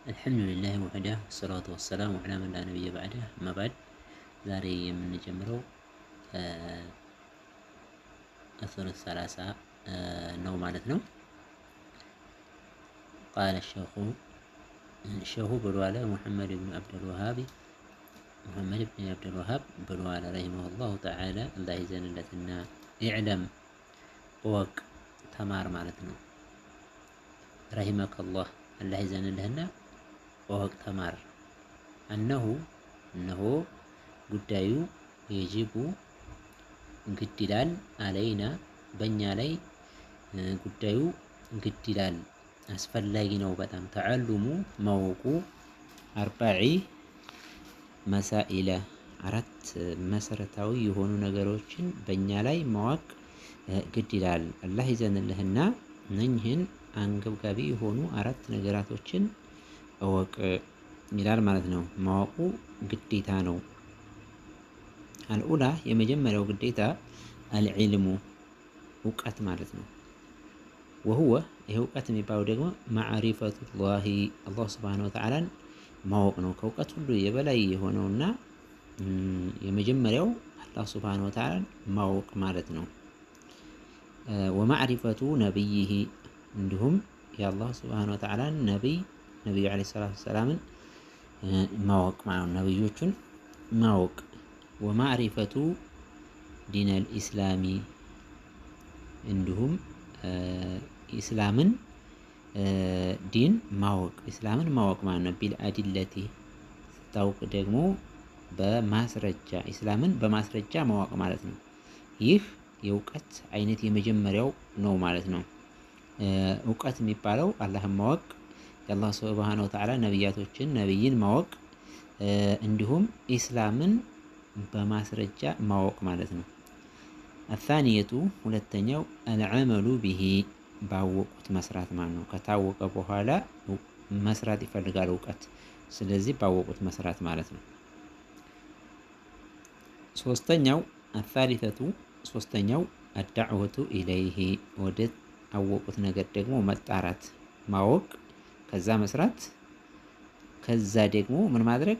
الحمد لله وحده والصلاة والسلام على من لا نبي بعده أما بعد ዛሬ የምንጀምረው أثر الثلاثة ነው ማለት ነው። قال الشيخ ብሏል محمد بن عبد الوهاب ብሏል رحمه الله تعالى الله ይዘንለትና اعلم እወቅ ተማር ማለት ነው። رحمك الله الله ይዘንልህና እወቅ ተማር እነሆ ጉዳዩ የጅቡ ግድ ይላል አለይና በእኛ ላይ ጉዳዩ ግድ ይላል አስፈላጊ ነው በጣም ተዓሉሙ ማወቁ አርባዒ መሳኢለ አራት መሰረታዊ የሆኑ ነገሮችን በእኛ ላይ ማወቅ ግድ ይላል። አላህ ይዘንልህና እነኝህን አንገብጋቢ የሆኑ አራት ነገራቶችን እወቅ ይላል ማለት ነው። ማወቁ ግዴታ ነው። አልኡላ የመጀመሪያው ግዴታ አልዕልሙ እውቀት ማለት ነው። ወሁወ ይህ እውቀት የሚባለው ደግሞ ማዕሪፈቱላሂ አላህ ስብሓነሁ ወተዓላን ማወቅ ነው። ከእውቀት ሁሉ የበላይ የሆነውና የመጀመሪያው አላህ ስብሓነሁ ወተዓላን ማወቅ ማለት ነው። ወማዕሪፈቱ ነቢይህ እንዲሁም የአላህ ስብሓነሁ ወተዓላን ነቢዩ ዓለይሂ ሰላቱ ወሰላምን ማወቅ ማለት ነው። ነቢዮቹን ማወቅ ወማዕሪፈቱ ዲነል ኢስላሚ እንዲሁም ኢስላምን ዲን ማወቅ ኢስላምን ማወቅ ማለት ነው። ቢልአዲለቲ ስታውቅ ደግሞ በማስረጃ ኢስላምን በማስረጃ ማወቅ ማለት ነው። ይህ የእውቀት አይነት የመጀመሪያው ነው ማለት ነው። እውቀት የሚባለው አላህን ማወቅ፣ የአላህ ሱብሓነሁ ወተዓላ ነቢይን ማወቅ እንዲሁም ኢስላምን በማስረጃ ማወቅ ማለት ነው። አሳኒየቱ ሁለተኛው አልዓመሉ ቢሂ ባወቁት መስራት ማለት ነው። ከታወቀ በኋላ መስራት ይፈልጋል እውቀት። ስለዚህ ባወቁት መስራት ማለት ነው። ሶስተኛው አዳዕወቱ ኢለይሂ ወደ አወቁት ነገር ደግሞ መጣራት ማወቅ፣ ከዛ መስራት፣ ከዛ ደግሞ ምን ማድረግ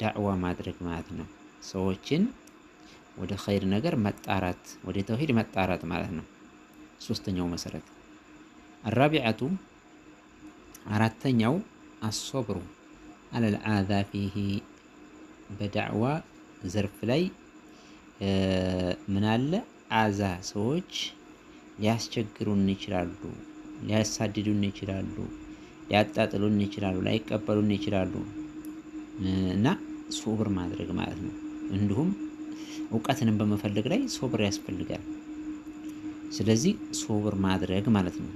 ዳዕዋ ማድረግ ማለት ነው። ሰዎችን ወደ ኸይር ነገር መጣራት፣ ወደ ተውሂድ መጣራት ማለት ነው። ሶስተኛው መሰረት። አራቢዐቱ አራተኛው አሶብሩ አለል አዛ ፊሂ በዳዕዋ ዘርፍ ላይ ምን አለ አዛ ሰዎች ሊያስቸግሩን ይችላሉ፣ ሊያሳድዱን ይችላሉ፣ ሊያጣጥሉን ይችላሉ፣ ላይቀበሉን ይችላሉ እና ሶብር ማድረግ ማለት ነው። እንዲሁም እውቀትንም በመፈለግ ላይ ሶብር ያስፈልጋል። ስለዚህ ሶብር ማድረግ ማለት ነው።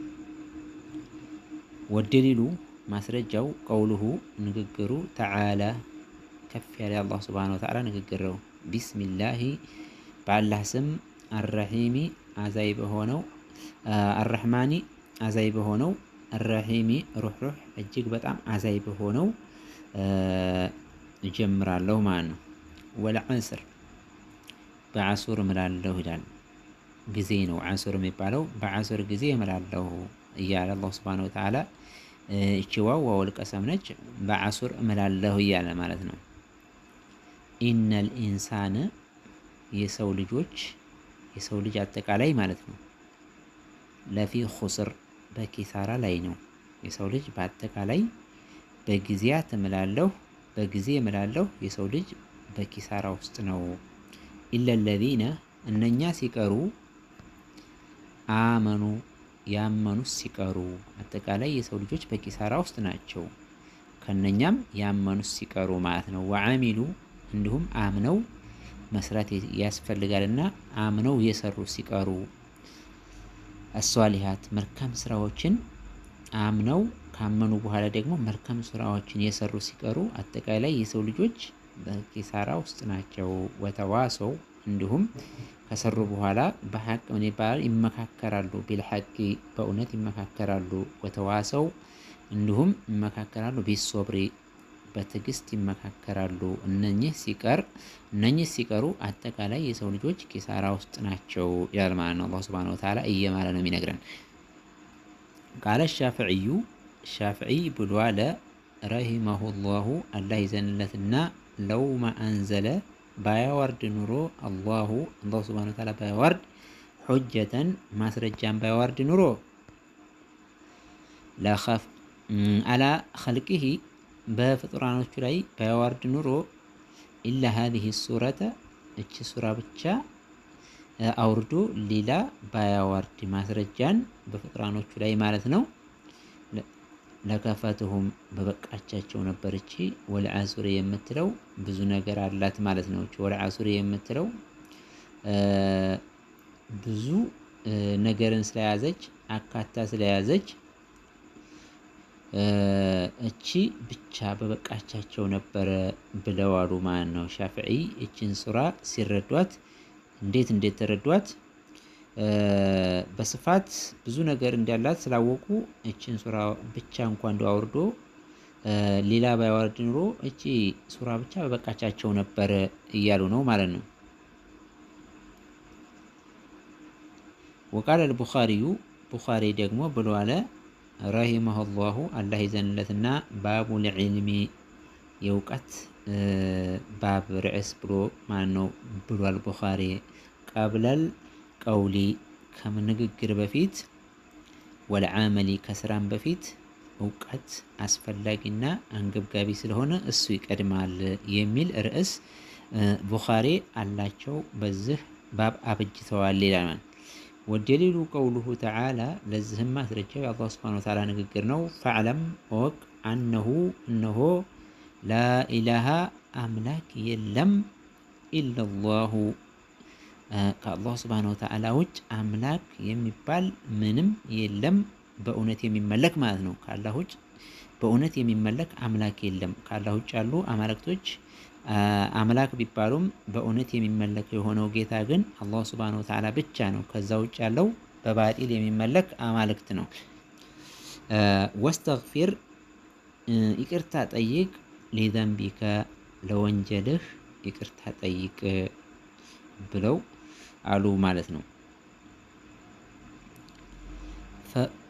ወደሊሉ ማስረጃው ቀውሉሁ ንግግሩ ተዓላ ከፍ ያለ አላህ ሱብሓነሁ ወተዓላ ንግግር ነው። ቢስሚላሂ በአላህ ስም አረሒሚ አዛይ በሆነው አረሕማኒ አዛይ በሆነው አረሒሚ ሩህሩህ እጅግ በጣም አዛይ በሆነው እጀምራለሁ ማለት ነው። ወልዐስር በዐሱር እምላለሁ ይላል። ጊዜ ነው ዐሱር የሚባለው። በዐሱር ጊዜ እምላለሁ እያለ አላህ ሱብሓነሁ ወተዓላ እቺ ዋውል ቀሰም ነች። በዐሱር እምላለሁ እያለ ማለት ነው። ኢነል ኢንሳነ የሰው ልጅ አጠቃላይ ማለት ነው። ለፊ ኹስር በኪሳራ ላይ ነው። የሰው ልጅ በአጠቃላይ በጊዜ እምላለሁ የሰው ልጅ በኪሳራ ውስጥ ነው። ኢለለዚነ እነኛ ሲቀሩ አመኑ ያመኑት ሲቀሩ አጠቃላይ የሰው ልጆች በኪሳራ ውስጥ ናቸው። ከነኛም ያመኑት ሲቀሩ ማለት ነው። ወዓሚሉ እንዲሁም አምነው መስራት ያስፈልጋልና አምነው የሰሩ ሲቀሩ አሷሊሃት መልካም ስራዎችን አምነው ካመኑ በኋላ ደግሞ መልካም ስራዎችን የሰሩ ሲቀሩ አጠቃላይ የሰው ልጆች በኪሳራ ውስጥ ናቸው። ወተዋሰው እንዲሁም ከሰሩ በኋላ በሐቅ ምን ይባላል ይመካከራሉ። ቢልሐቂ በእውነት ይመካከራሉ። ወተዋሰው እንዲሁም ይመካከራሉ። ቢሶብሪ በትዕግስት ይመካከራሉ። እነኚህ ሲቀሩ አጠቃላይ የሰው ልጆች ኪሳራ ውስጥ ናቸው ይላል ማለት ነው። አላህ ሱብሓነሁ ወተዓላ እየማለ ነው የሚነግረን። ቃለ ሻፊዒዩ ሻፊዒ ብሏለ ረሂመሁላሁ አላህ ይዘንለትና ለውማ አንዘለ ባያወርድ ኑሮ አላሁ ሱብሓነሁ ወተዓላ ባያወርድ ሑጀተን ማስረጃን ባያወርድ ኑሮ ለኸፍ አላ ኸልቂሂ በፍጡራኖቹ ላይ ባያወርድ ኑሮ ኢላ ሀዚህ ሱረተ እቺ ሱራ ብቻ አውርዶ ሌላ ባያወርድ ማስረጃን በፍጡራኖቹ ላይ ማለት ነው። ለከፈትሁም በበቃቻቸው ነበር። እቺ ወልዐሱሪ የምትለው ብዙ ነገር አላት ማለት ነው። እቺ ወልዐሱሪ የምትለው ብዙ ነገርን ስለያዘች አካታ ስለያዘች እቺ ብቻ በበቃቻቸው ነበረ ብለዋሉ ማለት ነው ሻፊዒ። እቺን ሱራ ሲረዷት እንዴት ተረዷት? በስፋት ብዙ ነገር እንዳላት ስላወቁ እቺን ሱራ ብቻ እንኳን እንደው አውርዶ ሌላ ባያወርድ ኑሮ እቺ ሱራ ብቻ በበቃቻቸው ነበር እያሉ ነው ማለት ነው። ወቃለ አልቡኻሪዩ ቡኻሪ ደግሞ ብሎ አለ ረሂመሁላሁ አላህ ይዘንለትና ባቡል ዒልሚ የእውቀት ባብ ርዕስ ብሎ ማን ነው ብሏል ቡኻሪ። ቀብለል ቀውሊ ከንግግር በፊት ወልዓመሊ ከስራም በፊት እውቀት አስፈላጊና አንገብጋቢ ስለሆነ እሱ ይቀድማል የሚል ርዕስ ቡኻሪ አላቸው። በዚህ ባብ አብጅተዋል ይላል። ወደሊሉ ቀውሉሁ ተዓላ ለዚህም ማስረጃው የአላህ ሱብሓነሁ ወተዓላ ንግግር ነው። ፈዕለም እወቅ እነሆ ላኢላሃ አምላክ የለም ኢለላሁ ከአላህ ሱብሓነሁ ወተዓላ ውጭ አምላክ የሚባል ምንም የለም። በእውነት የሚመለክ ማለት ነው። ከአላህ ውጭ በእውነት የሚመለክ አምላክ የለም። ከአላህ ውጭ ያሉ አማልክቶች አምላክ ቢባሉም በእውነት የሚመለክ የሆነው ጌታ ግን አላህ ሱብሓነሁ ወተዓላ ብቻ ነው። ከዛ ውጭ ያለው በባጢል የሚመለክ አማልክት ነው። ወስተግፊር ይቅርታ ጠይቅ፣ ሊዘንቢከ ለወንጀልህ ይቅርታ ጠይቅ ብለው አሉ ማለት ነው።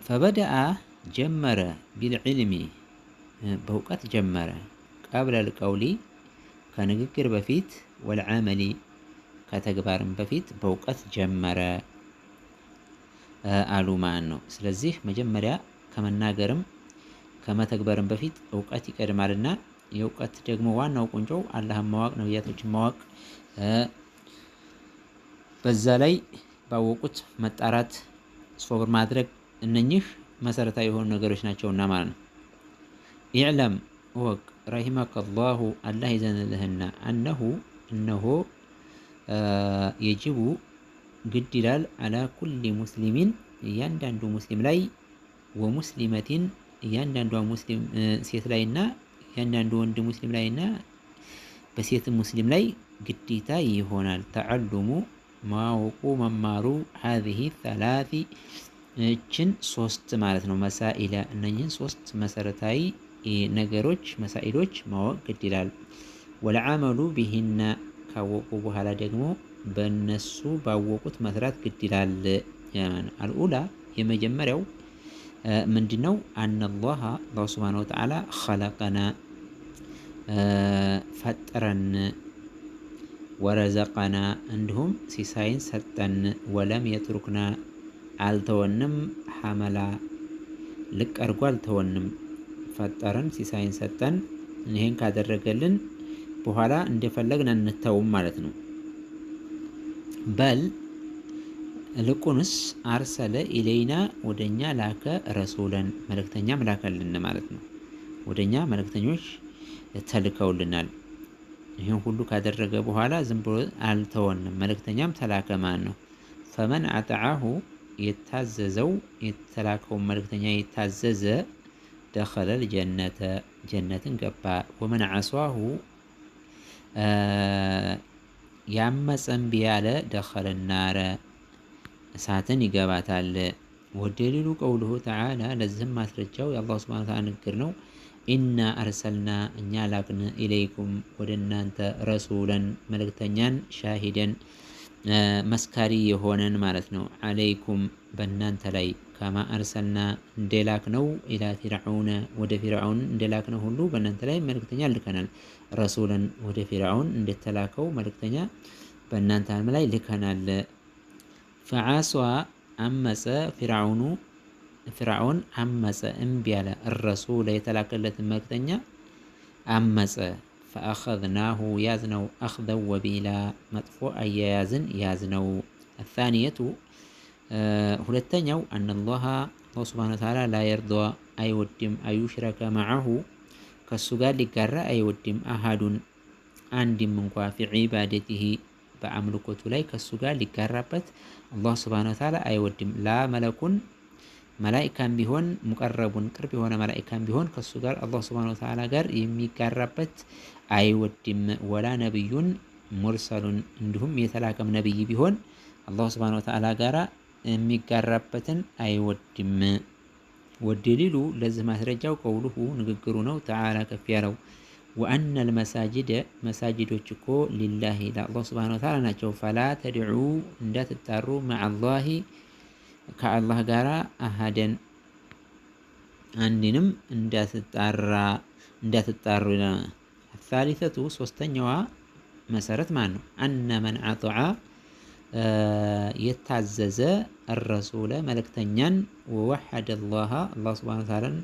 ፈበደአ ጀመረ ቢልዕልሚ በእውቀት ጀመረ፣ ቀብለል ቀውሊ ከንግግር በፊት፣ ወልዓመሊ ከተግባርም በፊት በእውቀት ጀመረ አሉ ማለት ነው። ስለዚህ መጀመሪያ ከመናገርም ከመተግበርም በፊት እውቀት ይቀድማልና የእውቀት ደግሞ ዋናው ቁንጮው አላህን ማወቅ፣ ነቢያቶችን ማወቅ፣ በዛ ላይ ባወቁት መጣራት፣ ሶብር ማድረግ እነኚህ መሰረታዊ የሆኑ ነገሮች ናቸውና ማለት ነው። ኢዕለም እወቅ ረሂመከላሁ አላህ ይዘንልህና እነሆ የጅቡ ግድ ይላል አላ ኩሊ ሙስሊሚን እያንዳንዱ ሙስሊም ላይ ወሙስሊመቲን እያንዳንዷ ሙስሊም ሴት ላይና እያንዳንዱ ወንድ ሙስሊም ላይና በሴት ሙስሊም ላይ ግዴታ ይሆናል። ተዓሉሙ ማወቁ መማሩ ሀዚህ ሰላሲ እችን ሶስት ማለት ነው መሳኢለ እነኝህን ሶስት መሰረታዊ ነገሮች መሳኢሎች ማወቅ ግድ ይላል። ወልዓመሉ ቢሂነ ካወቁ በኋላ ደግሞ በእነሱ ባወቁት መስራት ግድ ይላል። አልኡላ የመጀመሪያው ምንድነው? አነላህ አላህ ሱብሓነሁ ወተዓላ ኸለቀና ፈጠረን፣ ወረዘቀና እንዲሁም ሲሳይን ሰጠን፣ ወለም የትሩክና አልተወንም፣ ሐመላ ልቅ አድርጎ አልተወንም። ፈጠረን፣ ሲሳይን ሰጠን። ይሄን ካደረገልን በኋላ እንደፈለግን አንተውም ማለት ነው። በል ልቁንስ አርሰለ ኢለይና ወደኛ ላከ፣ ረሱለን መልእክተኛም ላከልን ማለት ነው። ወደኛ መልእክተኞች ተልከውልናል። ይህን ሁሉ ካደረገ በኋላ ዝም ብሎ አልተወንም፣ መልእክተኛም ተላከ ማለት ነው። ፈመን አጠዓሁ የታዘዘው የተላከውን መልእክተኛ የታዘዘ ደኸለል ጀነተ ጀነትን ገባ። ወመን ዓሷሁ ያመፀን ቢያለ ደኸለ ናረ እሳትን ይገባታል። ወደሊሉ ቀውሉሁ ተዓላ ለዚህም ማስረጃው የአላህ ሱብሓነሁ ወተዓላ ንግግር ነው። ኢና አርሰልና እኛ ላክን ኢለይኩም ወደ እናንተ ረሱለን መልእክተኛን ሻሂደን መስካሪ የሆነን ማለት ነው። አለይኩም በእናንተ ላይ ከማ አርሰልና እንደላክ ነው ኢላ ፊርዓውነ ወደ ፊርዓውን እንደላክ ነው ሁሉ በእናንተ ላይ መልእክተኛ ልከናል። ረሱለን ወደ ፊርዓውን እንደተላከው መልእክተኛ በእናንተ ላይ ልከናል። ፈዓሷ አመፀ ፊርዓውን አመፀ እምቢ አለ። ረሱል የተላከለትን መልእክተኛ አመፀ። ፈአኸዝናሁ ያዝነው አኽዘን ወቢላ መጥፎ አያያዝን ያዝነው። አታኒየቱ ሁለተኛው አነላህ አላህ ሱብሓነሁ ወተዓላ ላ የርዷ አይወድም አዩሽረከ መዐሁ ከሱ ጋር ሊጋራ አይወድም አሃዱን አንድም እንኳ ፊ ዒባደቲሂ በአምልኮቱ ላይ ከሱ ጋር ሊጋራበት አላህ ሱብሓነሁ ወተዓላ አይወድም። ላ መለኩን መላኢካም ቢሆን ሙቀረቡን ቅርብ የሆነ መላኢካም ቢሆን ከሱ ጋር አላህ ሱብሓነሁ ወተዓላ ጋር የሚጋራበት አይወድም። ወላ ነብዩን ሙርሰሉን እንዲሁም የተላከም ነብይ ቢሆን አላህ ሱብሓነሁ ወተዓላ ጋራ የሚጋራበትን አይወድም። ወደሊሉ ለዚህ ማስረጃው ቀውሉሁ ንግግሩ ነው። ተዓላ ከፍ ያለው ወአነል መሳጅደ መሳጅዶች እኮ ሊላሂ ለአላህ ሱብሓነሁ ወተዓላ ናቸው። ፈላ ተድዑ እንዳትጣሩ መዐላሂ ከአላህ ጋራ አሃደን አንድንም እንዳትጣሩ ይላል። አሳሊሰቱ ሶስተኛዋ መሰረት ማን ነው? አነ መን አጠዐ የታዘዘ አረሱለ መልእክተኛን ወወሐደ አላህ አላህ ሱብሓነሁ ወተዓላን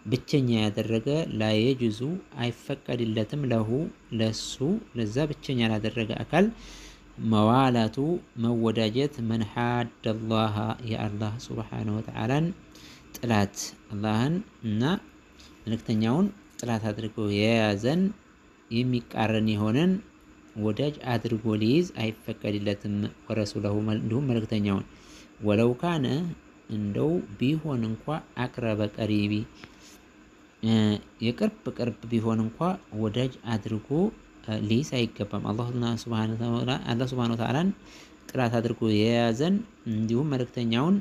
ብቸኛ ያደረገ ላየጁዙ አይፈቀድለትም ለሁ ለሱ ለዛ ብቸኛ ላደረገ አካል መዋላቱ መወዳጀት መን ሓደ አላህ የአላህ ሱብሓነሁ ወተዓላን ጥላት አላህን እና መልእክተኛውን ጥላት አድርጎ የያዘን የሚቃረን የሆነን ወዳጅ አድርጎ ሊይዝ አይፈቀድለትም። ወረሱለሁ እንዲሁም መልእክተኛውን ወለው ካነ እንደው ቢሆን እንኳ አቅረበ ቀሪቢ የቅርብ ቢሆን እንኳ ወዳጅ አድርጎ ሊይዝ አይገባም። አላህ ሱብሓነሁ ወተዓላን ጥላት አድርጎ የያዘን እንዲሁም መልእክተኛውን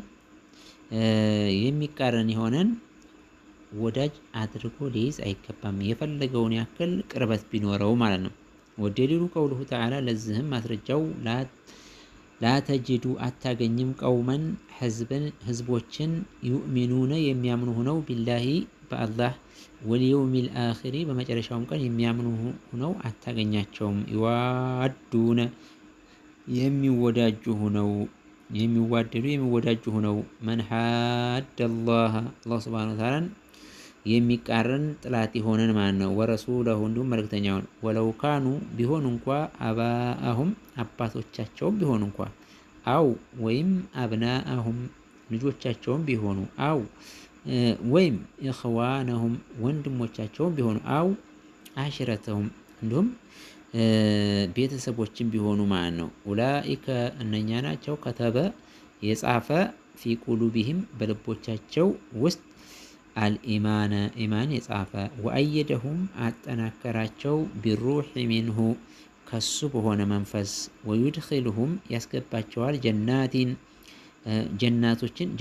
የሚቃረን የሆነን ወዳጅ አድርጎ ሊይዝ አይገባም። የፈለገውን ያክል ቅርበት ቢኖረው ማለት ነው። ወደሊሉ ቀውሉሁ ተዓላ ለዚህም ማስረጃው ላተጅዱ አታገኝም ቀውመን ህዝቦችን ዩእሚኑነ የሚያምኑ ሆነው ቢላሂ በአላህ ወልየውሚል አኺሪ በመጨረሻውም ቀን የሚያምኑ ሆነው አታገኛቸውም። ይዋዱነ የሚዋደዱ ሆነው መን ሓደ አላህ አላህ ሱብሓነሁ ወተዓላን የሚቃረን ጥላት የሆነን ማለት ነው። ወረሱለሁ እንዲሁም መልእክተኛውን ወለው ካኑ ቢሆኑ እንኳ አባአሁም አባቶቻቸውም ቢሆኑ እንኳ አው ወይም አብናአሁም ልጆቻቸውም ቢሆኑ አው ወይም ኢኽዋነሁም ወንድሞቻቸውም ቢሆኑ አው አሽረተሁም እንዲሁም ቤተሰቦችም ቢሆኑ ማለት ነው። ኡላኢከ እነኛ ናቸው ከተበ የጻፈ ፊ ቁሉቢሂም በልቦቻቸው ውስጥ አልኢማነ ኢማን የጻፈ ወአየደሁም አጠናከራቸው ቢሩሒ ሚንሁ ከሱ በሆነ መንፈስ ወዩድኺሉሁም ያስገባቸዋል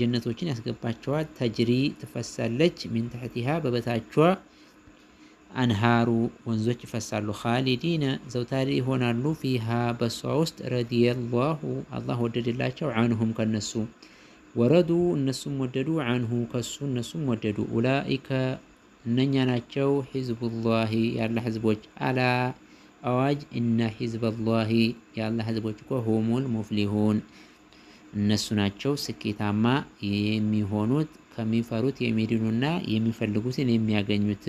ጀነቶችን ያስገባቸዋል ተጅሪ ትፈሳለች ሚን ተሕቲሃ በበታቿ አንሃሩ ወንዞች ይፈሳሉ ኻሊዲነ ዘውታሪ ይሆናሉ ፊሃ በሷ ውስጥ ረዲየላሁ አላህ ወደደላቸው አንሁም ከነሱ ወረዱ እነሱም ወደዱ አንሁ ከሱ እነሱም ወደዱ። ኡላኢከ እነኛ ናቸው ሒዝቡላሂ የአላህ ህዝቦች አላ አዋጅ እነ ሒዝበላሂ የአላህ ህዝቦች እኮ ሁሙል ሙፍሊሁን እነሱ ናቸው ስኬታማ የሚሆኑት ከሚፈሩት የሚድኑና የሚፈልጉትን የሚያገኙት።